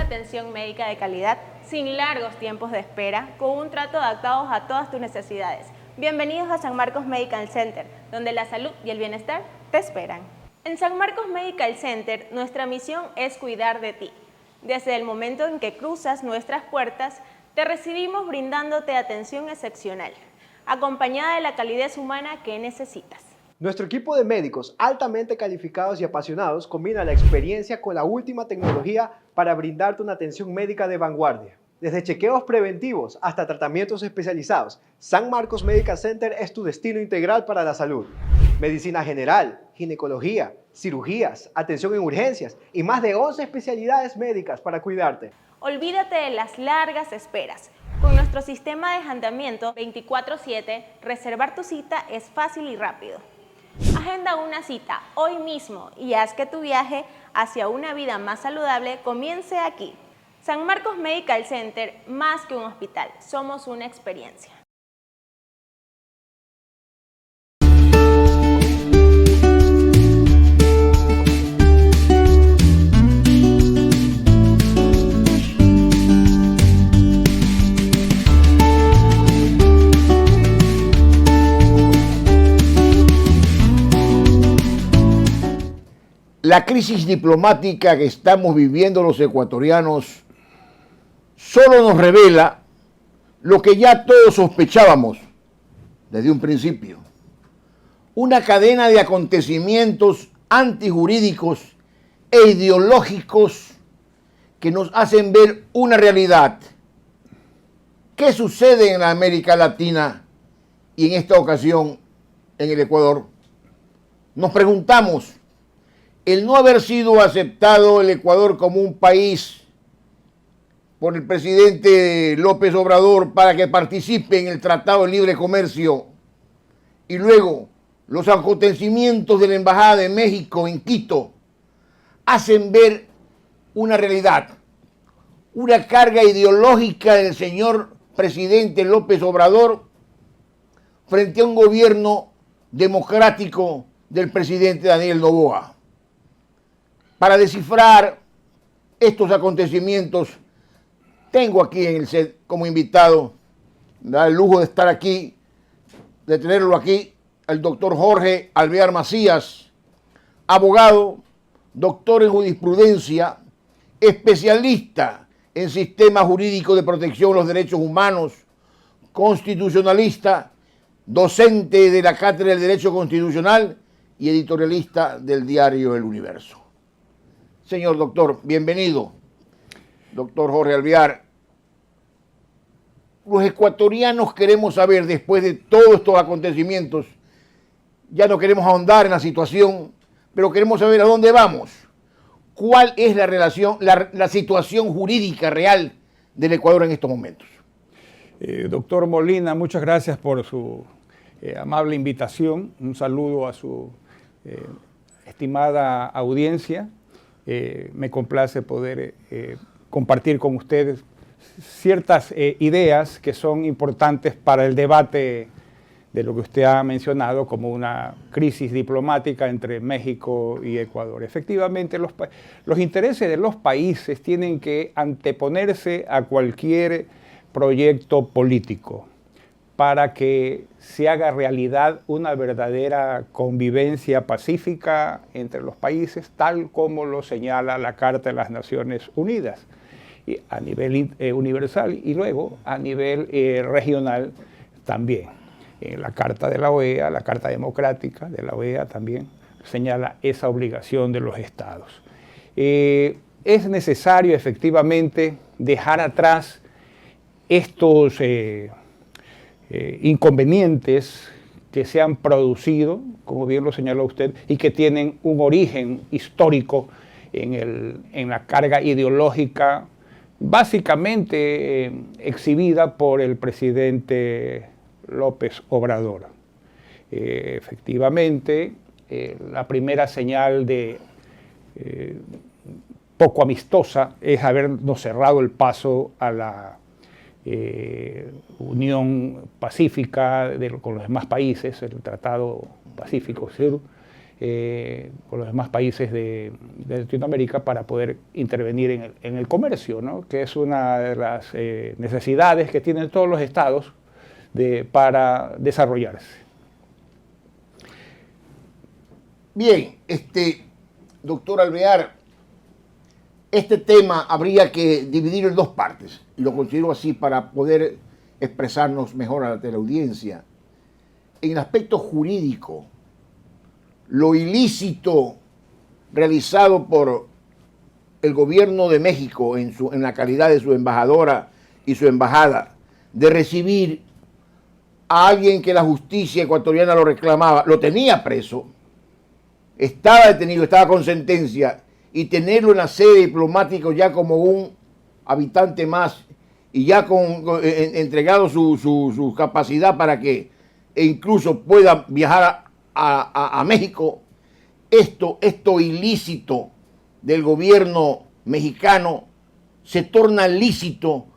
atención médica de calidad, sin largos tiempos de espera, con un trato adaptado a todas tus necesidades. Bienvenidos a San Marcos Medical Center, donde la salud y el bienestar te esperan. En San Marcos Medical Center, nuestra misión es cuidar de ti. Desde el momento en que cruzas nuestras puertas, te recibimos brindándote atención excepcional, acompañada de la calidez humana que necesitas. Nuestro equipo de médicos altamente calificados y apasionados combina la experiencia con la última tecnología para brindarte una atención médica de vanguardia. Desde chequeos preventivos hasta tratamientos especializados, San Marcos Medical Center es tu destino integral para la salud. Medicina general, ginecología, cirugías, atención en urgencias y más de 11 especialidades médicas para cuidarte. Olvídate de las largas esperas. Con nuestro sistema de agendamiento 24/7, reservar tu cita es fácil y rápido. Agenda una cita hoy mismo y haz que tu viaje hacia una vida más saludable comience aquí. San Marcos Medical Center, más que un hospital, somos una experiencia. La crisis diplomática que estamos viviendo los ecuatorianos solo nos revela lo que ya todos sospechábamos desde un principio. Una cadena de acontecimientos antijurídicos e ideológicos que nos hacen ver una realidad. ¿Qué sucede en la América Latina y en esta ocasión en el Ecuador? Nos preguntamos, el no haber sido aceptado el Ecuador como un país por el presidente López Obrador para que participe en el Tratado de Libre Comercio y luego los acontecimientos de la Embajada de México en Quito hacen ver una realidad, una carga ideológica del señor presidente López Obrador frente a un gobierno democrático del presidente Daniel Noboa. Para descifrar estos acontecimientos, tengo aquí en el set como invitado, me da el lujo de estar aquí, de tenerlo aquí, el doctor Jorge Alvear Macías, abogado, doctor en jurisprudencia, especialista en sistema jurídico de protección de los derechos humanos, constitucionalista, docente de la Cátedra del Derecho Constitucional y editorialista del diario El Universo. Señor doctor, bienvenido. Doctor Jorge Alvear, los ecuatorianos queremos saber, después de todos estos acontecimientos, ya no queremos ahondar en la situación, pero queremos saber a dónde vamos. ¿Cuál es la relación, la situación jurídica real del Ecuador en estos momentos? Doctor Molina, muchas gracias por su amable invitación. Un saludo a su estimada audiencia. Me complace poder compartir con ustedes ciertas ideas que son importantes para el debate de lo que usted ha mencionado como una crisis diplomática entre México y Ecuador. Efectivamente, los intereses de los países tienen que anteponerse a cualquier proyecto político para que se haga realidad una verdadera convivencia pacífica entre los países, tal como lo señala la Carta de las Naciones Unidas, y a nivel universal y luego a nivel regional también. En la Carta de la OEA, la Carta Democrática de la OEA también señala esa obligación de los estados. Es necesario efectivamente dejar atrás estos inconvenientes que se han producido, como bien lo señaló usted, y que tienen un origen histórico en la carga ideológica, básicamente exhibida por el presidente López Obrador. Efectivamente, la primera señal de poco amistosa es habernos cerrado el paso a la Unión Pacífica con los demás países, el Tratado Pacífico Sur, con los demás países de Latinoamérica para poder intervenir en el comercio, ¿no? Que es una de las necesidades que tienen todos los estados para desarrollarse. Bien, doctor Alvear, este tema habría que dividirlo en dos partes, y lo considero así para poder expresarnos mejor ante la audiencia. En el aspecto jurídico, lo ilícito realizado por el gobierno de México en la calidad de su embajadora y su embajada, de recibir a alguien que la justicia ecuatoriana lo reclamaba, lo tenía preso, estaba detenido, estaba con sentencia, y tenerlo en la sede diplomática ya como un habitante más y ya entregado su capacidad para que incluso pueda viajar a México, esto ilícito del gobierno mexicano se torna lícito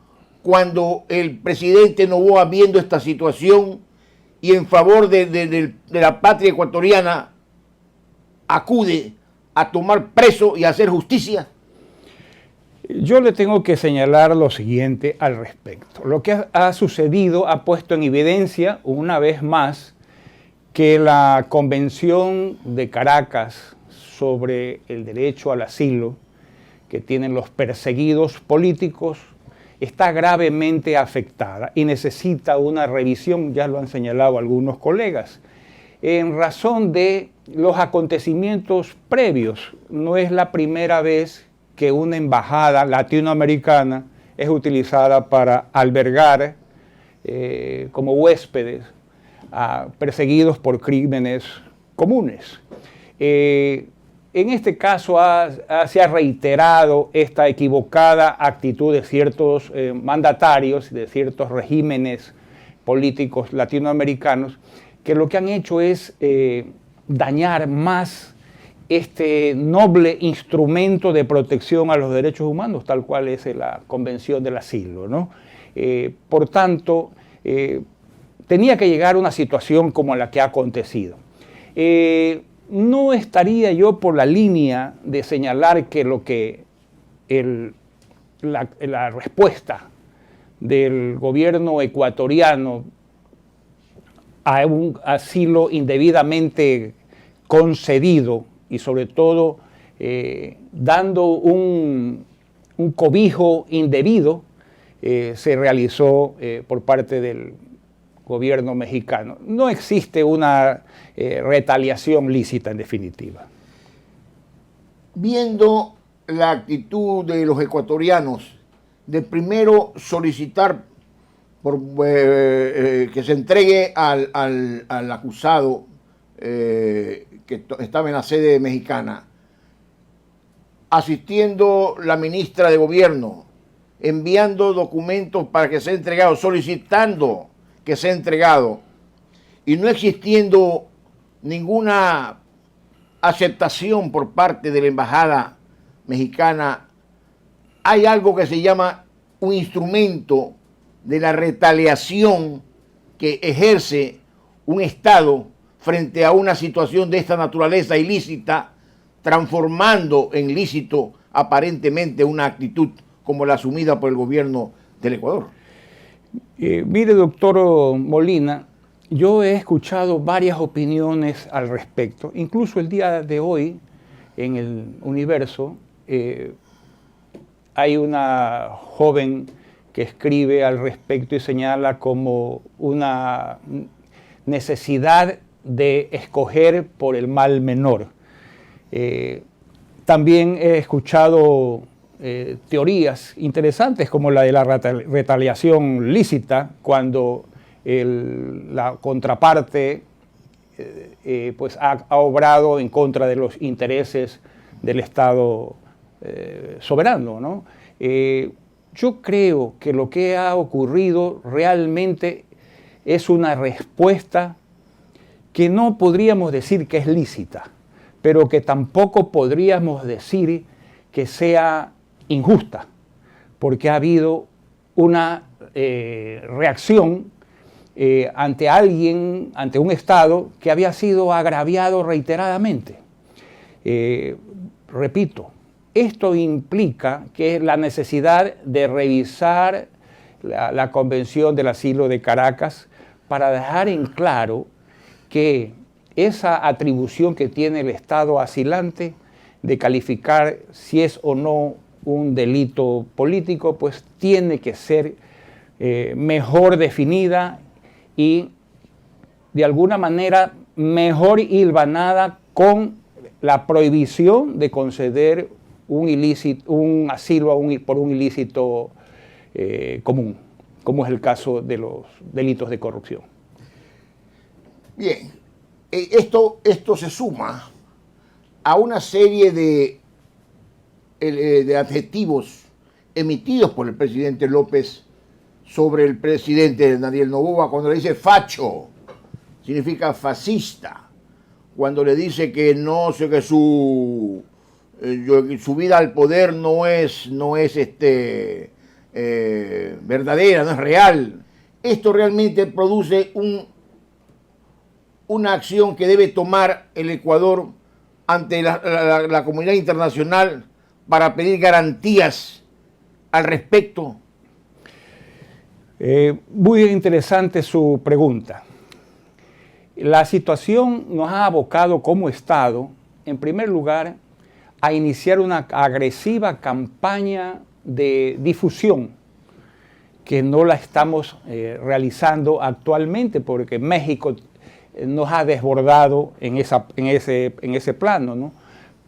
cuando el presidente Noboa, viendo esta situación y en favor de la patria ecuatoriana, acude a tomar preso y a hacer justicia. Yo le tengo que señalar lo siguiente al respecto. Lo que ha sucedido ha puesto en evidencia una vez más que la Convención de Caracas sobre el derecho al asilo que tienen los perseguidos políticos está gravemente afectada y necesita una revisión, ya lo han señalado algunos colegas, en razón de los acontecimientos previos. No es la primera vez que una embajada latinoamericana es utilizada para albergar como huéspedes a perseguidos por crímenes comunes. En este caso se ha reiterado esta equivocada actitud de ciertos mandatarios, de ciertos regímenes políticos latinoamericanos, que lo que han hecho es dañar más este noble instrumento de protección a los derechos humanos, tal cual es la Convención del Asilo, ¿no? Por tanto, tenía que llegar a una situación como la que ha acontecido. No estaría yo por la línea de señalar que la respuesta del gobierno ecuatoriano a un asilo indebidamente concedido y sobre todo dando un cobijo indebido se realizó por parte del gobierno mexicano. No existe una retaliación lícita en definitiva. Viendo la actitud de los ecuatorianos de primero solicitar que se entregue al acusado que estaba en la sede mexicana, asistiendo la ministra de Gobierno, enviando documentos para que sea entregado, solicitando que sea entregado, y no existiendo ninguna aceptación por parte de la embajada mexicana, hay algo que se llama un instrumento de la retaliación que ejerce un Estado frente a una situación de esta naturaleza ilícita, transformando en lícito aparentemente una actitud como la asumida por el gobierno del Ecuador. Mire, doctor Molina, yo he escuchado varias opiniones al respecto. Incluso el día de hoy, en el Universo, hay una joven que escribe al respecto y señala como una necesidad de escoger por el mal menor. También he escuchado teorías interesantes como la de la retaliación lícita, cuando la contraparte pues ha obrado en contra de los intereses del Estado soberano, ¿no? Yo creo que lo que ha ocurrido realmente es una respuesta que no podríamos decir que es lícita, pero que tampoco podríamos decir que sea injusta, porque ha habido una reacción ante un Estado que había sido agraviado reiteradamente. Repito, esto implica que la necesidad de revisar la Convención del Asilo de Caracas para dejar en claro que esa atribución que tiene el Estado asilante de calificar si es o no un delito político, pues tiene que ser mejor definida y de alguna manera mejor hilvanada con la prohibición de conceder un asilo por un ilícito común, como es el caso de los delitos de corrupción. Bien, esto se suma a una serie de adjetivos emitidos por el presidente López sobre el presidente Daniel Noboa. Cuando le dice facho, significa fascista. Cuando le dice que su vida al poder no es verdadera, no es real. Esto realmente produce una acción que debe tomar el Ecuador ante la comunidad internacional para pedir garantías al respecto. Muy interesante su pregunta. La situación nos ha abocado como Estado, en primer lugar, a iniciar una agresiva campaña de difusión que no la estamos realizando actualmente porque México nos ha desbordado en ese plano, ¿no?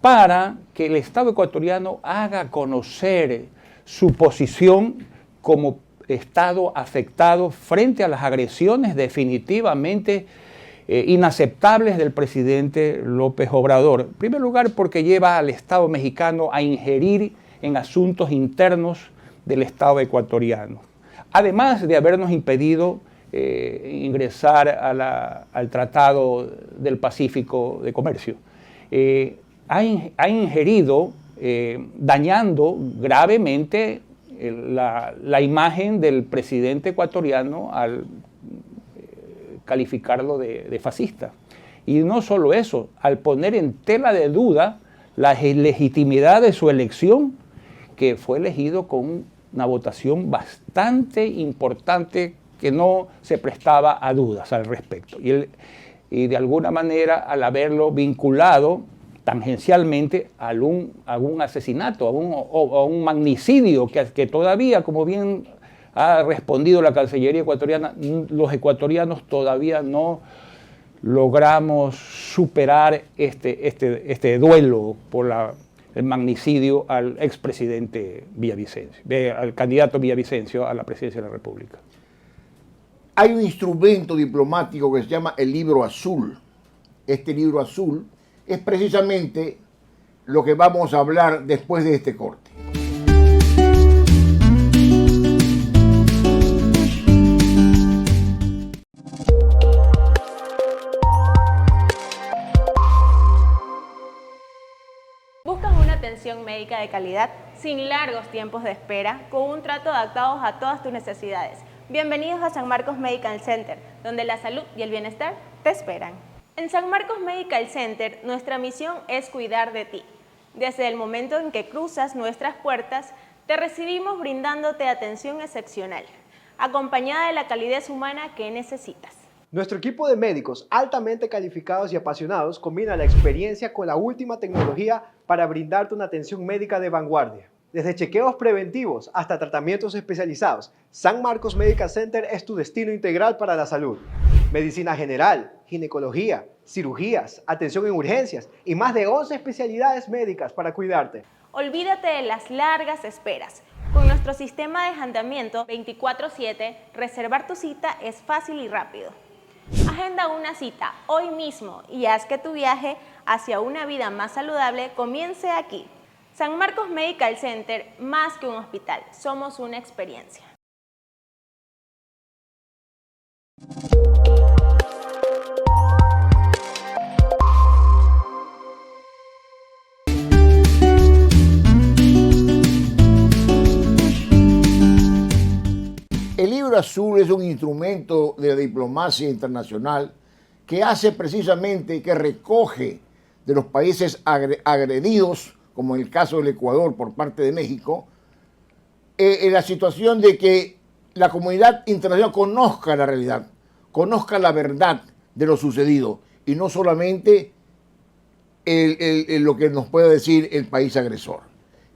Para que el Estado ecuatoriano haga conocer su posición como Estado afectado frente a las agresiones definitivamente inaceptables del presidente López Obrador. En primer lugar, porque lleva al Estado mexicano a ingerir en asuntos internos del Estado ecuatoriano. Además de habernos impedido ingresar al Tratado del Pacífico de Comercio. Ha ingerido, dañando gravemente la imagen del presidente ecuatoriano al calificarlo de fascista. Y no solo eso, al poner en tela de duda la legitimidad de su elección, que fue elegido con una votación bastante importante que no se prestaba a dudas al respecto. Y de alguna manera, al haberlo vinculado tangencialmente a un asesinato, a un magnicidio que todavía, como bien ha respondido la Cancillería ecuatoriana, los ecuatorianos todavía no logramos superar este duelo por el magnicidio al expresidente Villavicencio, al candidato Villavicencio a la presidencia de la República. Hay un instrumento diplomático que se llama el Libro Azul. Este Libro Azul es precisamente lo que vamos a hablar después de este corte. ¿Buscas una atención médica de calidad sin largos tiempos de espera, con un trato adaptado a todas tus necesidades? Bienvenidos a San Marcos Medical Center, donde la salud y el bienestar te esperan. En San Marcos Medical Center, nuestra misión es cuidar de ti. Desde el momento en que cruzas nuestras puertas, te recibimos brindándote atención excepcional, acompañada de la calidez humana que necesitas. Nuestro equipo de médicos altamente calificados y apasionados combina la experiencia con la última tecnología para brindarte una atención médica de vanguardia. Desde chequeos preventivos hasta tratamientos especializados, San Marcos Medical Center es tu destino integral para la salud. Medicina general, ginecología, cirugías, atención en urgencias y más de 11 especialidades médicas para cuidarte. Olvídate de las largas esperas. Con nuestro sistema de agendamiento 24/7, reservar tu cita es fácil y rápido. Agenda una cita hoy mismo y haz que tu viaje hacia una vida más saludable comience aquí. San Marcos Medical Center, más que un hospital, somos una experiencia. El libro azul es un instrumento de la diplomacia internacional que hace precisamente, que recoge de los países agredidos, como en el caso del Ecuador por parte de México, en la situación de que la comunidad internacional conozca la realidad, conozca la verdad de lo sucedido y no solamente lo que nos pueda decir el país agresor.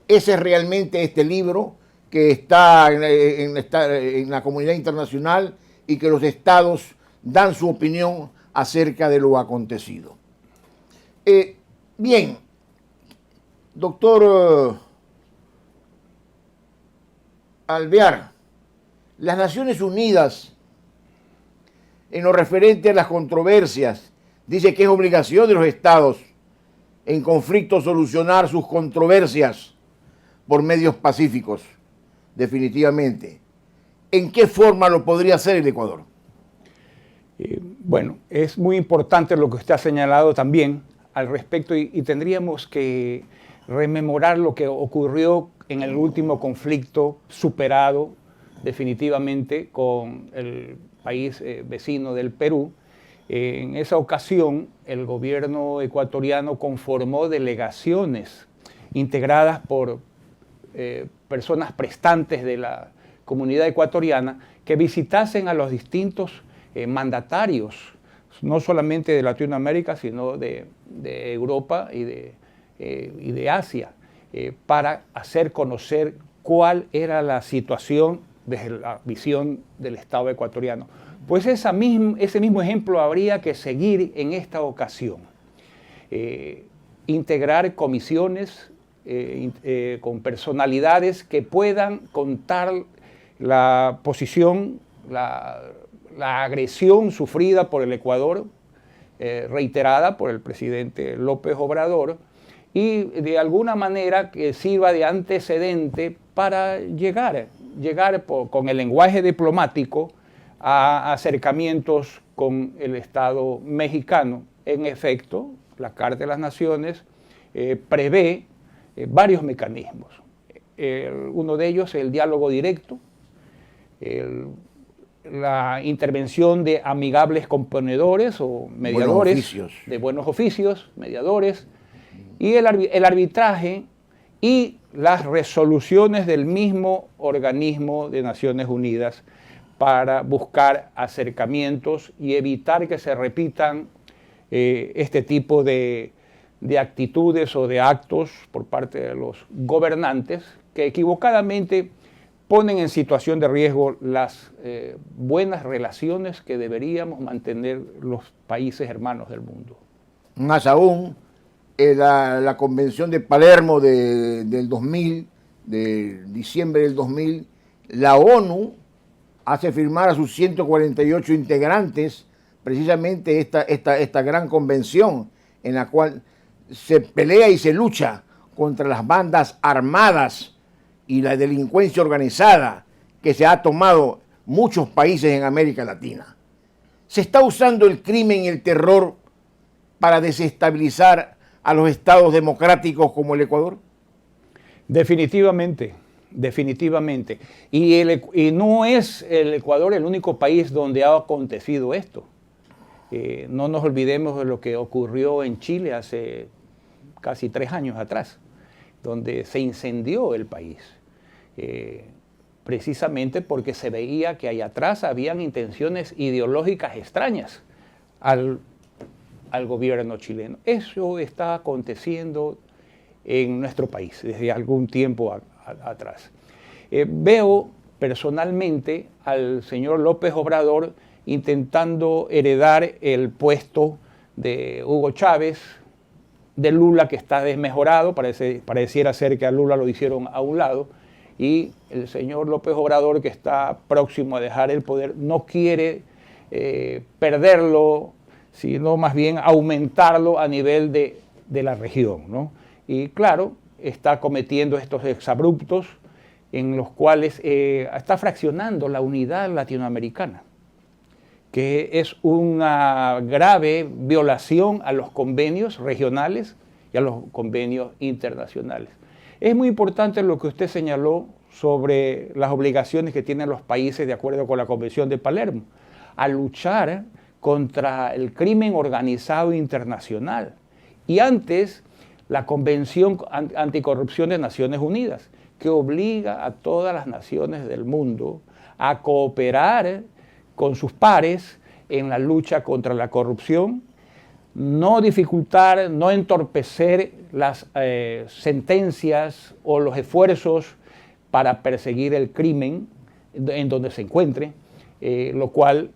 Ese es realmente este libro que está en la comunidad internacional y que los estados dan su opinión acerca de lo acontecido. Bien, doctor Alvear, las Naciones Unidas, en lo referente a las controversias, dice que es obligación de los estados en conflicto solucionar sus controversias por medios pacíficos, definitivamente. ¿En qué forma lo podría hacer el Ecuador? Bueno, es muy importante lo que usted ha señalado también al respecto y tendríamos que rememorar lo que ocurrió en el último conflicto superado definitivamente con el país vecino del Perú. En esa ocasión, el gobierno ecuatoriano conformó delegaciones integradas por personas prestantes de la comunidad ecuatoriana que visitasen a los distintos mandatarios, no solamente de Latinoamérica, sino de Europa y de Asia, para hacer conocer cuál era la situación desde la visión del Estado ecuatoriano. Pues ese mismo ejemplo habría que seguir en esta ocasión. Integrar comisiones con personalidades que puedan contar la posición, la agresión sufrida por el Ecuador, reiterada por el presidente López Obrador, y de alguna manera que sirva de antecedente para llegar con el lenguaje diplomático a acercamientos con el Estado mexicano. En efecto, la Carta de las Naciones prevé varios mecanismos. Uno de ellos es el diálogo directo, la intervención de amigables componedores o mediadores, de buenos oficios, mediadores, y el arbitraje y las resoluciones del mismo organismo de Naciones Unidas para buscar acercamientos y evitar que se repitan este tipo de actitudes o de actos por parte de los gobernantes que equivocadamente ponen en situación de riesgo las buenas relaciones que deberíamos mantener los países hermanos del mundo. Más aún, la Convención de Palermo del 2000, de diciembre del 2000, la ONU hace firmar a sus 148 integrantes precisamente esta gran convención en la cual se pelea y se lucha contra las bandas armadas y la delincuencia organizada que se ha tomado muchos países en América Latina. ¿Se está usando el crimen y el terror para desestabilizar a los estados democráticos como el Ecuador? Definitivamente, definitivamente. Y no es el Ecuador el único país donde ha acontecido esto. No nos olvidemos de lo que ocurrió en Chile hace casi 3 años atrás, donde se incendió el país, precisamente porque se veía que allá atrás habían intenciones ideológicas extrañas al gobierno chileno. Eso está aconteciendo en nuestro país desde algún tiempo atrás. Veo personalmente al señor López Obrador intentando heredar el puesto de Hugo Chávez, de Lula, que está desmejorado, pareciera ser que a Lula lo hicieron a un lado, y el señor López Obrador, que está próximo a dejar el poder, no quiere perderlo, sino más bien aumentarlo a nivel de la región, ¿no? Y claro, está cometiendo estos exabruptos en los cuales está fraccionando la unidad latinoamericana, que es una grave violación a los convenios regionales y a los convenios internacionales. Es muy importante lo que usted señaló sobre las obligaciones que tienen los países de acuerdo con la Convención de Palermo, a luchar contra el crimen organizado internacional. Y antes, la Convención Anticorrupción de Naciones Unidas, que obliga a todas las naciones del mundo a cooperar con sus pares en la lucha contra la corrupción, no dificultar, no entorpecer las sentencias o los esfuerzos para perseguir el crimen en donde se encuentre, lo cual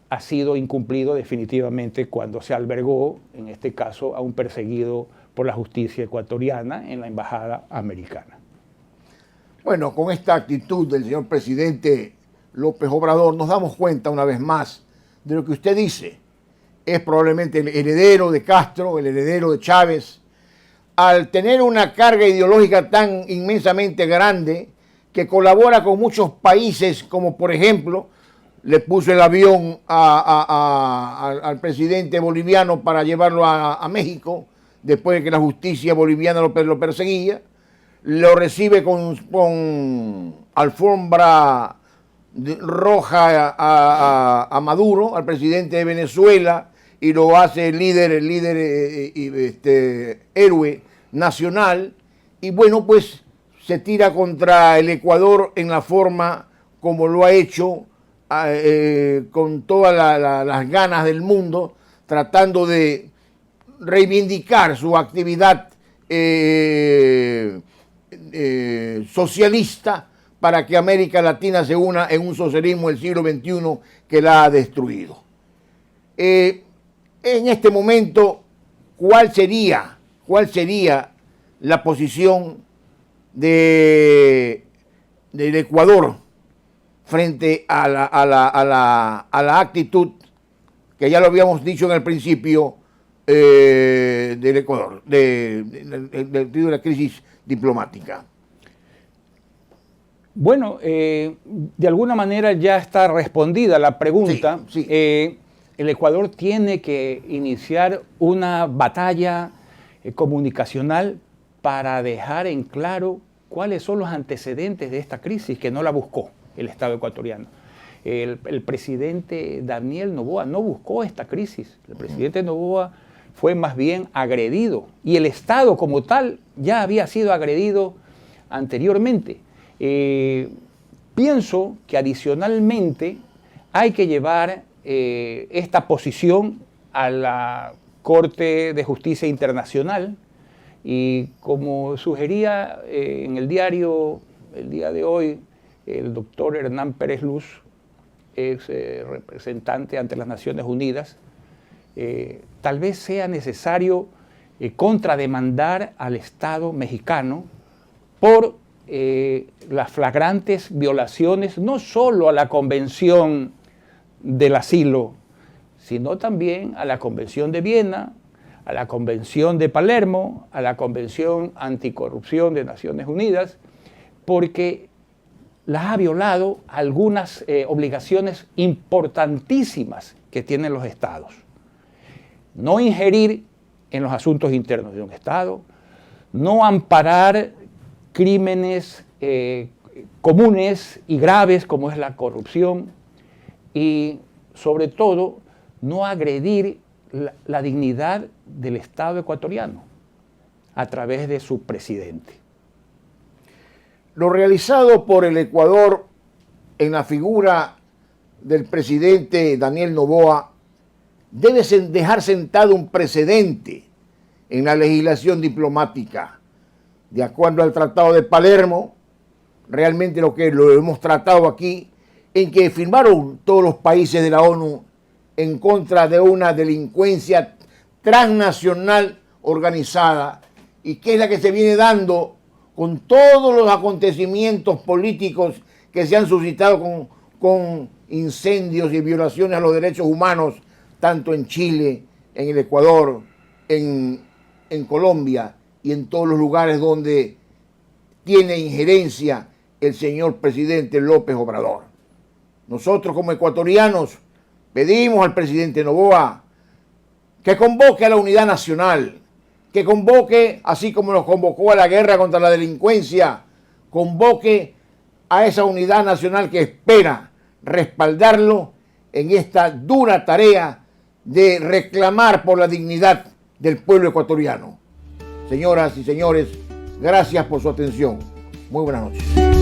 ha sido incumplido definitivamente cuando se albergó, en este caso, a un perseguido por la justicia ecuatoriana en la embajada americana. Bueno, con esta actitud del señor presidente López Obrador nos damos cuenta una vez más de lo que usted dice. Es probablemente el heredero de Castro, el heredero de Chávez, al tener una carga ideológica tan inmensamente grande que colabora con muchos países, como por ejemplo, le puso el avión al presidente boliviano para llevarlo a México, después de que la justicia boliviana lo perseguía, lo recibe con alfombra roja a Maduro, al presidente de Venezuela, y lo hace héroe nacional, y bueno, pues se tira contra el Ecuador en la forma como lo ha hecho, con todas las ganas del mundo, tratando de reivindicar su actividad socialista para que América Latina se una en un socialismo del siglo XXI que la ha destruido. En este momento, ¿cuál sería la posición del Ecuador frente a la actitud que ya lo habíamos dicho en el principio del Ecuador, de la crisis diplomática? Bueno, de alguna manera ya está respondida la pregunta. Sí. El Ecuador tiene que iniciar una batalla comunicacional para dejar en claro cuáles son los antecedentes de esta crisis, que no la buscó el Estado ecuatoriano. El presidente Daniel Noboa no buscó esta crisis. El presidente Noboa fue más bien agredido, y el Estado como tal ya había sido agredido anteriormente. Pienso que adicionalmente hay que llevar esta posición a la Corte de Justicia Internacional, y como sugería en el diario el día de hoy el doctor Hernán Pérez Luz, ex representante ante las Naciones Unidas, tal vez sea necesario contrademandar al Estado mexicano por las flagrantes violaciones no solo a la Convención del Asilo, sino también a la Convención de Viena, a la Convención de Palermo, a la Convención Anticorrupción de Naciones Unidas, porque las ha violado algunas obligaciones importantísimas que tienen los estados. No ingerir en los asuntos internos de un estado, no amparar crímenes comunes y graves como es la corrupción, y sobre todo no agredir la dignidad del Estado ecuatoriano a través de su presidente. Lo realizado por el Ecuador en la figura del presidente Daniel Noboa debe dejar sentado un precedente en la legislación diplomática. De acuerdo al Tratado de Palermo, realmente lo hemos tratado aquí, en que firmaron todos los países de la ONU en contra de una delincuencia transnacional organizada, y que es la que se viene dando con todos los acontecimientos políticos que se han suscitado con incendios y violaciones a los derechos humanos, tanto en Chile, en el Ecuador, en Colombia y en todos los lugares donde tiene injerencia el señor presidente López Obrador. Nosotros como ecuatorianos pedimos al presidente Noboa que convoque a la unidad nacional, que convoque, así como nos convocó a la guerra contra la delincuencia, convoque a esa unidad nacional que espera respaldarlo en esta dura tarea de reclamar por la dignidad del pueblo ecuatoriano. Señoras y señores, gracias por su atención. Muy buenas noches.